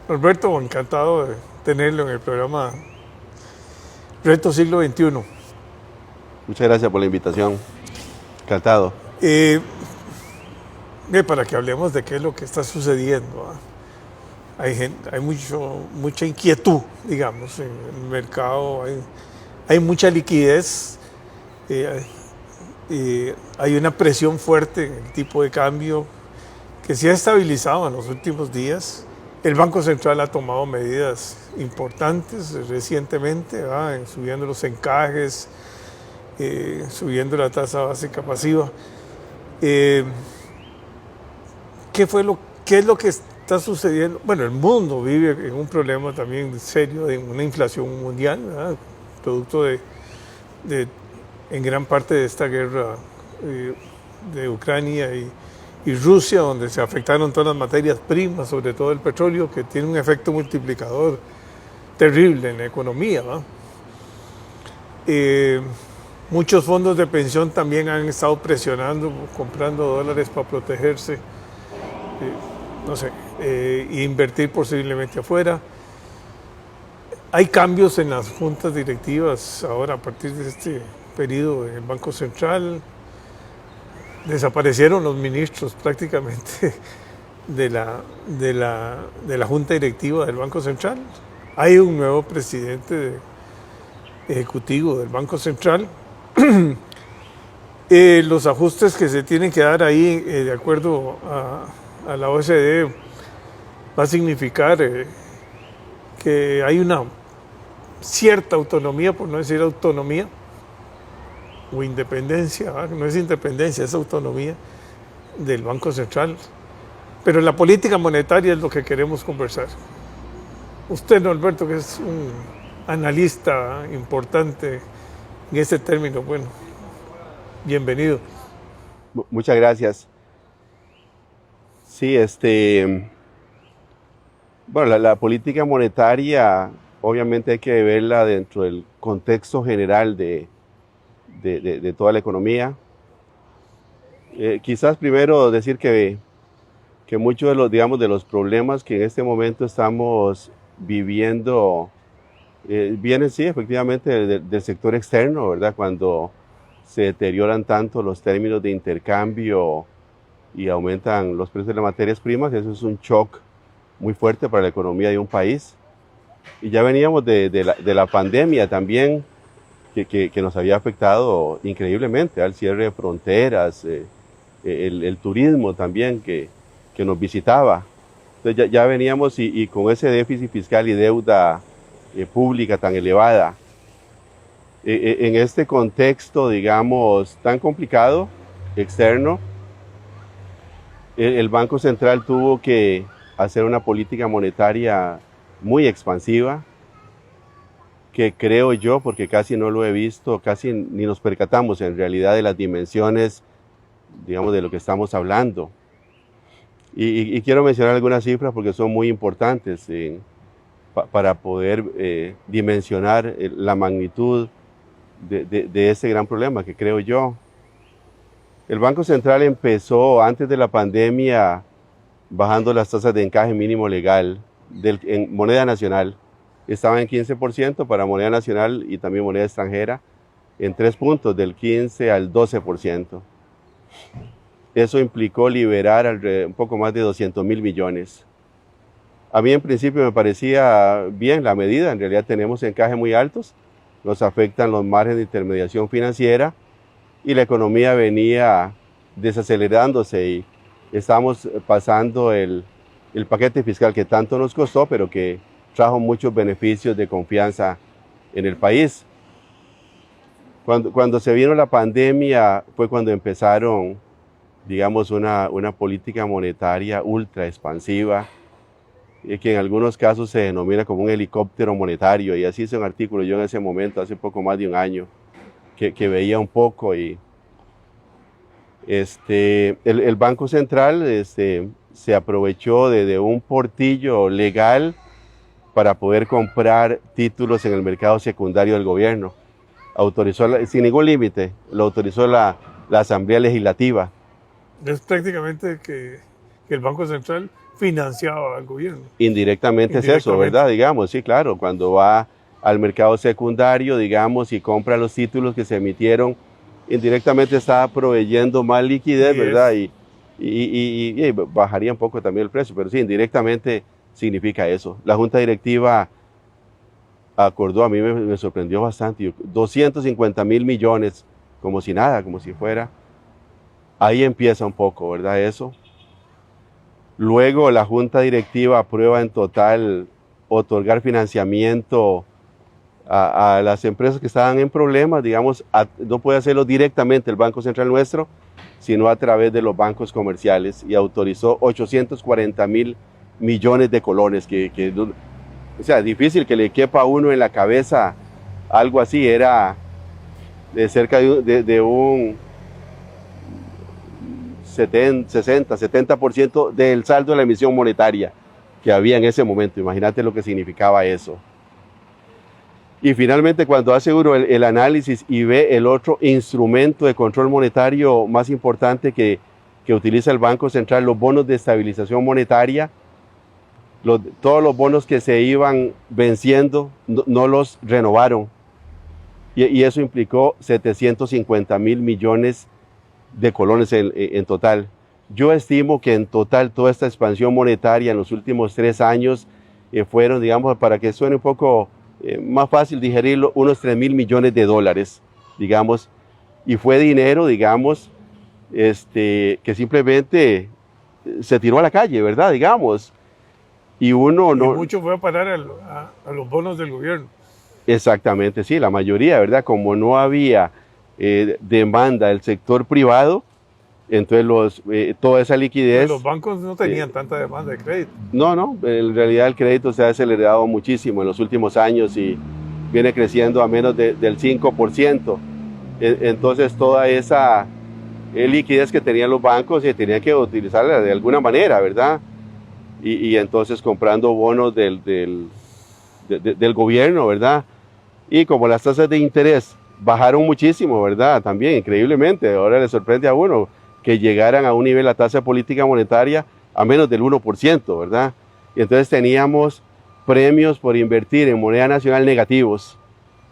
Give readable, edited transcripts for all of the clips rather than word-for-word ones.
Norberto, encantado de tenerlo en el programa Reto Siglo XXI. Muchas gracias por la invitación. Encantado. Eh, para que hablemos de qué es lo que está sucediendo. Hay mucha inquietud, digamos, en el mercado, hay mucha liquidez, eh, hay una presión fuerte en el tipo de cambio que se ha estabilizado en los últimos días. El Banco Central ha tomado medidas importantes recientemente, subiendo los encajes, subiendo la tasa básica pasiva. Eh, ¿Qué es lo que está sucediendo? Bueno, el mundo vive en un problema también serio de una inflación mundial, ¿verdad? Producto de en gran parte de esta guerra de Ucrania y Rusia, donde se afectaron todas las materias primas, sobre todo el petróleo, que tiene un efecto multiplicador terrible en la economía, ¿no? Muchos fondos de pensión también han estado presionando, comprando dólares para protegerse, no sé, e invertir posiblemente afuera. Hay cambios en las juntas directivas ahora a partir de este periodo en el Banco Central. Desaparecieron los ministros prácticamente de la junta directiva del Banco Central. Hay un nuevo presidente ejecutivo del Banco Central. Los ajustes que se tienen que dar ahí, de acuerdo a la OCDE, va a significar que hay una cierta autonomía, por no decir autonomía, o independencia, no es independencia, es autonomía del Banco Central. Pero la política monetaria es lo que queremos conversar. Usted, Norberto, que es un analista importante en este término, bueno, bienvenido. Muchas gracias. Sí, bueno, la política monetaria obviamente hay que verla dentro del contexto general de toda la economía. Quizás primero decir que muchos de los, digamos, de los problemas que en este momento estamos viviendo vienen, sí, efectivamente del sector externo, ¿verdad? Cuando se deterioran tanto los términos de intercambio y aumentan los precios de las materias primas, eso es un shock muy fuerte para la economía de un país. Y ya veníamos de la pandemia también, que nos había afectado increíblemente, al cierre de fronteras, el turismo también que nos visitaba. Entonces ya veníamos y con ese déficit fiscal y deuda pública tan elevada. En este contexto, digamos, tan complicado, externo, el Banco Central tuvo que hacer una política monetaria muy expansiva, que creo yo, porque casi no lo he visto, casi ni nos percatamos en realidad de las dimensiones, digamos, de lo que estamos hablando. Y quiero mencionar algunas cifras porque son muy importantes para poder dimensionar la magnitud de ese gran problema que creo yo. El Banco Central empezó antes de la pandemia bajando las tasas de encaje mínimo legal en moneda nacional. Estaba en 15% para moneda nacional y también moneda extranjera, en 3 puntos, del 15 al 12%. Eso implicó liberar un poco más de 200.000 millones. A mí en principio me parecía bien la medida, en realidad tenemos encajes muy altos, nos afectan los márgenes de intermediación financiera y la economía venía desacelerándose y estamos pasando el paquete fiscal que tanto nos costó, pero que trajo muchos beneficios de confianza en el país. Cuando se vino la pandemia fue cuando empezaron, digamos, una política monetaria ultra expansiva, que en algunos casos se denomina como un helicóptero monetario, y así hice un artículo yo en ese momento, hace poco más de un año, que veía un poco y el Banco Central se aprovechó de un portillo legal para poder comprar títulos en el mercado secundario del gobierno. Autorizó, sin ningún límite, lo autorizó la Asamblea Legislativa. Es prácticamente que el Banco Central financiaba al gobierno. Indirectamente es eso, ¿verdad? Digamos, sí, claro, cuando va al mercado secundario, digamos, y compra los títulos que se emitieron, indirectamente está proveyendo más liquidez, ¿verdad? Y bajaría un poco también el precio, pero sí, indirectamente significa eso. La Junta Directiva acordó, a mí me sorprendió bastante, 250.000 millones, como si nada, como si fuera. Ahí empieza un poco, ¿verdad? Eso. Luego la Junta Directiva aprueba en total otorgar financiamiento a las empresas que estaban en problemas, digamos, no puede hacerlo directamente el Banco Central nuestro, sino a través de los bancos comerciales, y autorizó 840.000 millones de colones, o sea, difícil que le quepa a uno en la cabeza algo así, era de cerca de un 60-70% del saldo de la emisión monetaria que había en ese momento. Imagínate lo que significaba eso. Y finalmente, cuando hace uno el análisis y ve el otro instrumento de control monetario más importante que utiliza el Banco Central, los bonos de estabilización monetaria, todos los bonos que se iban venciendo no los renovaron. Y eso implicó 750.000 millones de colones en total. Yo estimo que en total toda esta expansión monetaria en los últimos 3 años fueron, digamos, para que suene un poco más fácil digerirlo, unos 3.000 millones de dólares, digamos, y fue dinero, digamos, que simplemente se tiró a la calle, ¿verdad? Digamos, y uno no... mucho fue a parar a los bonos del gobierno. Exactamente, sí, la mayoría, ¿verdad? Como no había demanda del sector privado, entonces toda esa liquidez... Los bancos no tenían tanta demanda de crédito. No, en realidad el crédito se ha acelerado muchísimo en los últimos años y viene creciendo a menos del 5%. Entonces toda esa liquidez que tenían los bancos se tenía que utilizarla de alguna manera, ¿verdad? Y entonces comprando bonos del gobierno, ¿verdad? Y como las tasas de interés bajaron muchísimo, ¿verdad? También, increíblemente, ahora le sorprende a uno que llegaran a un nivel la tasa de política monetaria a menos del 1%, ¿verdad? Y entonces teníamos premios por invertir en moneda nacional negativos.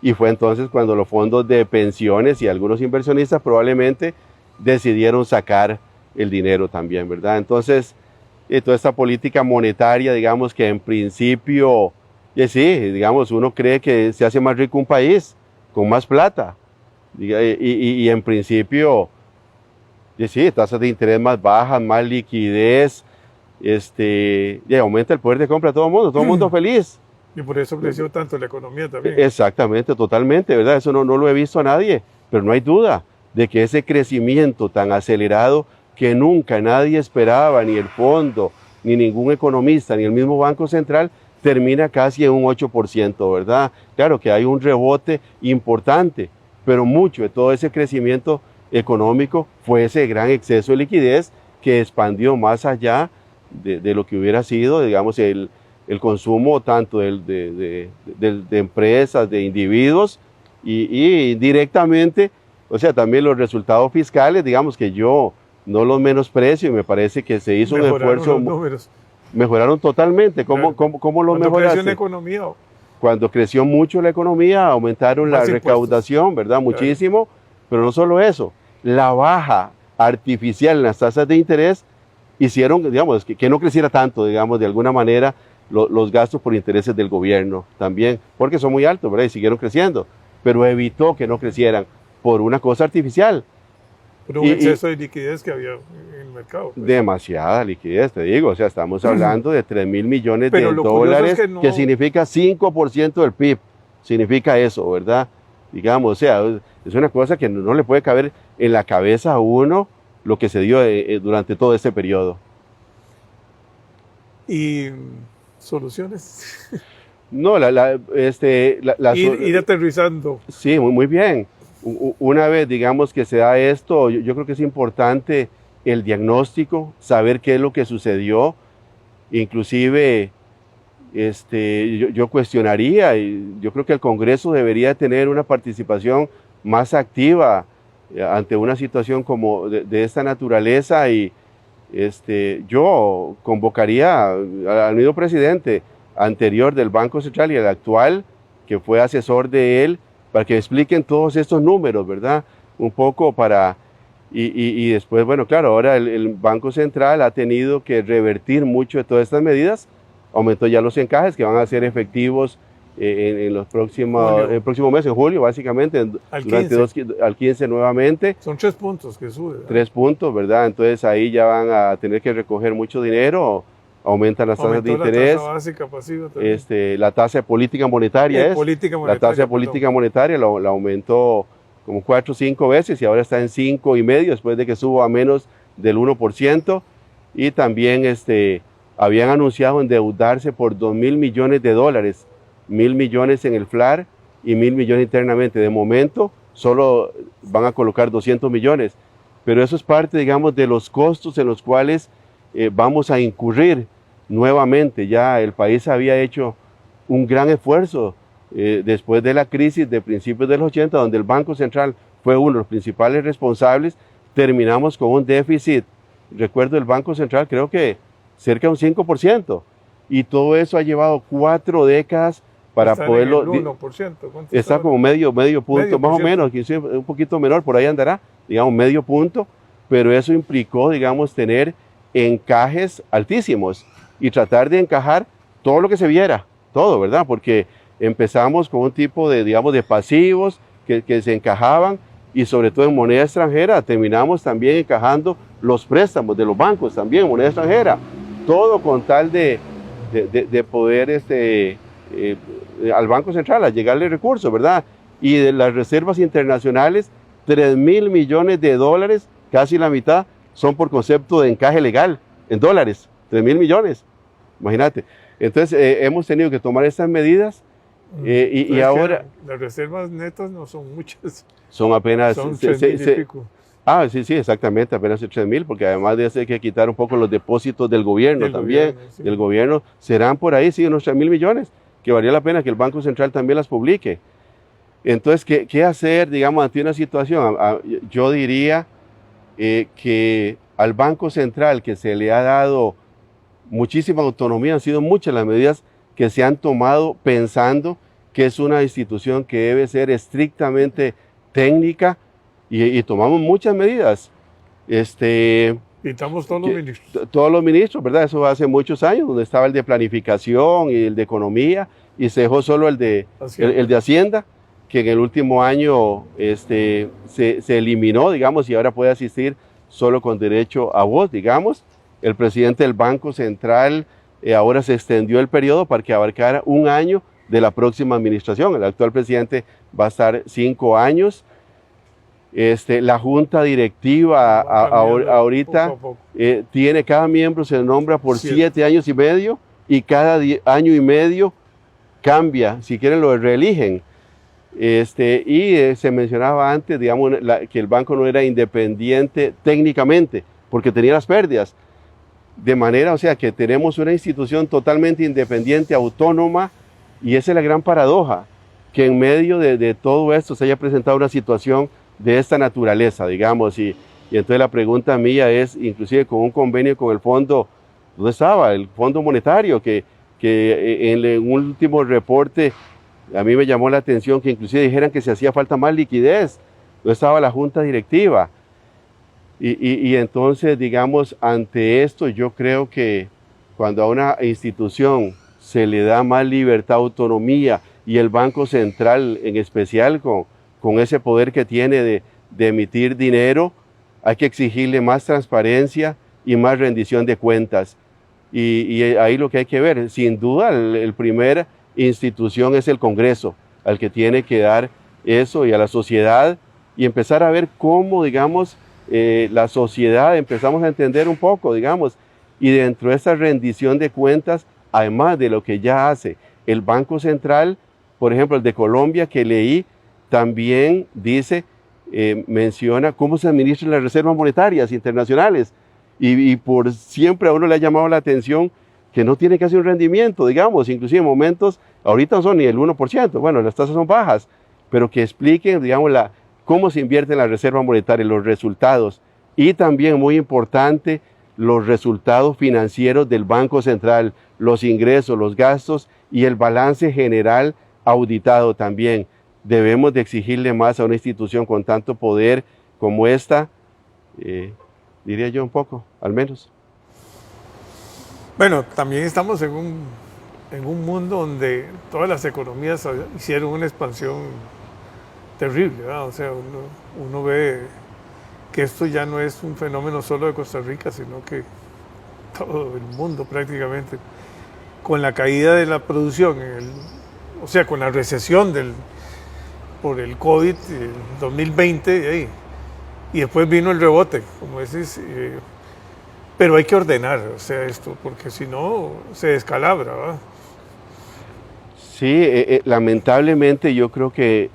Y fue entonces cuando los fondos de pensiones y algunos inversionistas probablemente decidieron sacar el dinero también, ¿verdad? Entonces, toda esta política monetaria, digamos que en principio, sí, digamos, uno cree que se hace más rico un país con más plata. Y en principio, sí, tasas de interés más bajas, más liquidez, y aumenta el poder de compra a todo el mundo feliz. Y por eso creció tanto la economía también. Exactamente, totalmente, ¿verdad? Eso no lo he visto a nadie, pero no hay duda de que ese crecimiento tan acelerado que nunca nadie esperaba, ni el fondo, ni ningún economista, ni el mismo Banco Central, termina casi en un 8%, ¿verdad? Claro que hay un rebote importante, pero mucho de todo ese crecimiento económico fue ese gran exceso de liquidez que expandió más allá de lo que hubiera sido, digamos, el consumo tanto de empresas, de individuos y directamente, o sea, también los resultados fiscales, digamos que yo no los menosprecio y me parece que se hizo un esfuerzo. Mejoraron totalmente. ¿Cómo los mejoraste? Cuando creció la economía. Cuando creció mucho la economía, aumentaron la recaudación, ¿verdad? Muchísimo. Pero no solo eso, la baja artificial en las tasas de interés hicieron, digamos, que no creciera tanto, digamos, de alguna manera, los gastos por intereses del gobierno también, porque son muy altos, ¿verdad? Y siguieron creciendo, pero evitó que no crecieran por una cosa artificial. Por un exceso de liquidez que había en el mercado. Pues. Demasiada liquidez, te digo, o sea, estamos hablando de 3.000 millones de dólares, que significa 5% del PIB, significa eso, ¿verdad? Digamos, o sea, es una cosa que no le puede caber en la cabeza a uno lo que se dio durante todo este periodo. ¿Y soluciones? No, ir aterrizando. Sí, muy bien. Una vez, digamos, que se da esto, yo creo que es importante el diagnóstico, saber qué es lo que sucedió. Inclusive, yo cuestionaría, y yo creo que el Congreso debería tener una participación más activa ante una situación como de esta naturaleza y yo convocaría al mismo presidente anterior del Banco Central y al actual, que fue asesor de él, para que expliquen todos estos números, ¿verdad? Un poco para... Y después, bueno, claro, ahora el Banco Central ha tenido que revertir mucho de todas estas medidas, aumentó ya los encajes que van a ser efectivos en los próximos, el próximo mes, en julio, básicamente, al 15 nuevamente. Son 3 puntos que sube, ¿verdad? 3 puntos, ¿verdad? Entonces ahí ya van a tener que recoger mucho dinero, aumentan las tasas de interés. La tasa básica pasiva también. La tasa de política monetaria la tasa de política monetaria la aumentó como 4 o 5 veces y ahora está en 5,5 después de que subo a menos del 1%. Y también habían anunciado endeudarse por $2,000 millones, 1,000 millones en el FLAR y 1,000 millones internamente. De momento solo van a colocar 200 millones, pero eso es parte, digamos, de los costos en los cuales vamos a incurrir nuevamente. Ya el país había hecho un gran esfuerzo después de la crisis de principios de los 80, donde el Banco Central fue uno de los principales responsables. Terminamos con un déficit, recuerdo el Banco Central, creo que cerca de un 5%, y todo eso ha llevado 4 décadas para poderlo... En el 1%, está como medio punto, más o menos, un poquito menor, por ahí andará, digamos medio punto, pero eso implicó, digamos, tener encajes altísimos y tratar de encajar todo lo que se viera, todo, ¿verdad? Porque empezamos con un tipo de, digamos, de pasivos que se encajaban, y sobre todo en moneda extranjera terminamos también encajando los préstamos de los bancos también en moneda extranjera, todo con tal de poder al Banco Central a llegarle recursos, ¿verdad? Y de las reservas internacionales, $3,000 millones, casi la mitad, son por concepto de encaje legal en dólares, 3,000 millones, imagínate. Entonces hemos tenido que tomar estas medidas y ahora... Las reservas netas no son muchas. Son apenas... Son 3,000 y pico. Sí, exactamente, apenas 3,000, porque además de eso hay que quitar un poco los depósitos del gobierno también. Sí. Del gobierno serán por ahí, sí, unos 3,000 millones, que valía la pena que el Banco Central también las publique. Entonces, ¿qué hacer, digamos, ante una situación? Yo diría que al Banco Central, que se le ha dado muchísima autonomía, han sido muchas las medidas que se han tomado pensando que es una institución que debe ser estrictamente técnica, y tomamos muchas medidas. Quitamos todos los ministros. Todos los ministros, ¿verdad? Eso hace muchos años, donde estaba el de planificación y el de economía, y se dejó solo el de Hacienda, que en el último año se eliminó, digamos, y ahora puede asistir solo con derecho a voz, digamos. El presidente del Banco Central ahora se extendió el periodo para que abarcara un año de la próxima administración. El actual presidente va a estar 5 años. La junta directiva ahorita poco. tiene, cada miembro se nombra por 7 años y medio, y cada año y medio cambia, si quieren lo reeligen. Se mencionaba antes, digamos, que el banco no era independiente técnicamente, porque tenía las pérdidas. De manera, o sea, que tenemos una institución totalmente independiente, autónoma, y esa es la gran paradoja, que en medio de todo esto se haya presentado una situación de esta naturaleza, digamos, y entonces la pregunta mía es, inclusive con un convenio con el fondo, ¿dónde estaba? El Fondo Monetario, que en el último reporte a mí me llamó la atención que inclusive dijeran que se hacía falta más liquidez, ¿dónde estaba la junta directiva? Y entonces, digamos, ante esto yo creo que cuando a una institución se le da más libertad, autonomía, y el Banco Central en especial con ese poder que tiene de emitir dinero, hay que exigirle más transparencia y más rendición de cuentas. Y ahí lo que hay que ver, sin duda, el primer institución es el Congreso, al que tiene que dar eso, y a la sociedad, y empezar a ver cómo, digamos, la sociedad empezamos a entender un poco, digamos, y dentro de esa rendición de cuentas, además de lo que ya hace el Banco Central, por ejemplo, el de Colombia que leí, también dice, menciona cómo se administran las reservas monetarias internacionales, y por siempre a uno le ha llamado la atención que no tiene casi un rendimiento, digamos, inclusive en momentos, ahorita no son ni el 1%, bueno, las tasas son bajas, pero que expliquen, digamos, cómo se invierte en la reserva monetaria, los resultados, y también muy importante, los resultados financieros del Banco Central, los ingresos, los gastos y el balance general auditado también. Debemos de exigirle más a una institución con tanto poder como esta, diría yo un poco, al menos. Bueno, también estamos en un mundo donde todas las economías hicieron una expansión terrible, ¿verdad? O sea, uno ve que esto ya no es un fenómeno solo de Costa Rica, sino que todo el mundo prácticamente, con la caída de la producción, o sea, con la recesión por el COVID, el 2020, y después vino el rebote, como decís, pero hay que ordenar, o sea, esto, porque si no se descalabra, ¿verdad? Sí, lamentablemente yo creo que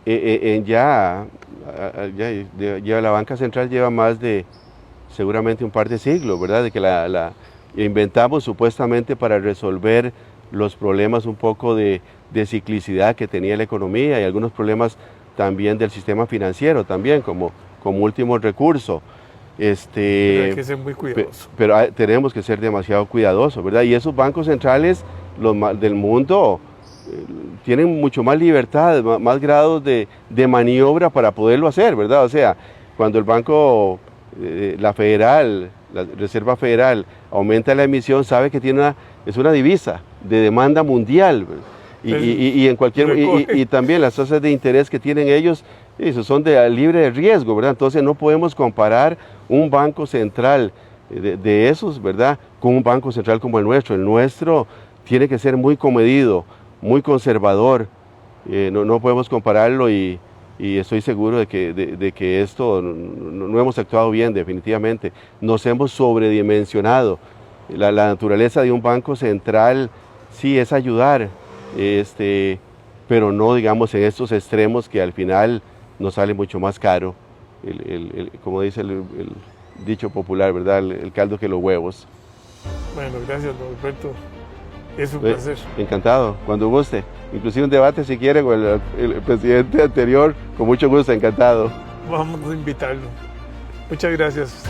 la banca central lleva más de seguramente un par de siglos, ¿verdad? De que la inventamos supuestamente para resolver los problemas un poco de ciclicidad que tenía la economía y algunos problemas también del sistema financiero también como último recurso. Pero hay que ser muy cuidadoso. Pero tenemos que ser demasiado cuidadosos, ¿verdad? Y esos bancos centrales del mundo tienen mucho más libertad, más grados de maniobra para poderlo hacer, ¿verdad? O sea, cuando el banco, la Reserva Federal aumenta la emisión, sabe que es una divisa de demanda mundial, ¿verdad? Y también las tasas de interés que tienen ellos, eso son de libre riesgo, ¿verdad? Entonces no podemos comparar un banco central de esos, ¿verdad?, con un banco central como el nuestro. El nuestro tiene que ser muy comedido, muy conservador, no podemos compararlo y estoy seguro de que esto no hemos actuado bien definitivamente. Nos hemos sobredimensionado. La naturaleza de un banco central sí es ayudar, pero no digamos en estos extremos que al final nos sale mucho más caro, como dice el dicho popular, ¿verdad? El caldo que los huevos. Bueno, gracias, don Alberto. Es un placer. Encantado, cuando guste. Inclusive un debate si quiere con el presidente anterior, con mucho gusto, encantado. Vamos a invitarlo. Muchas gracias.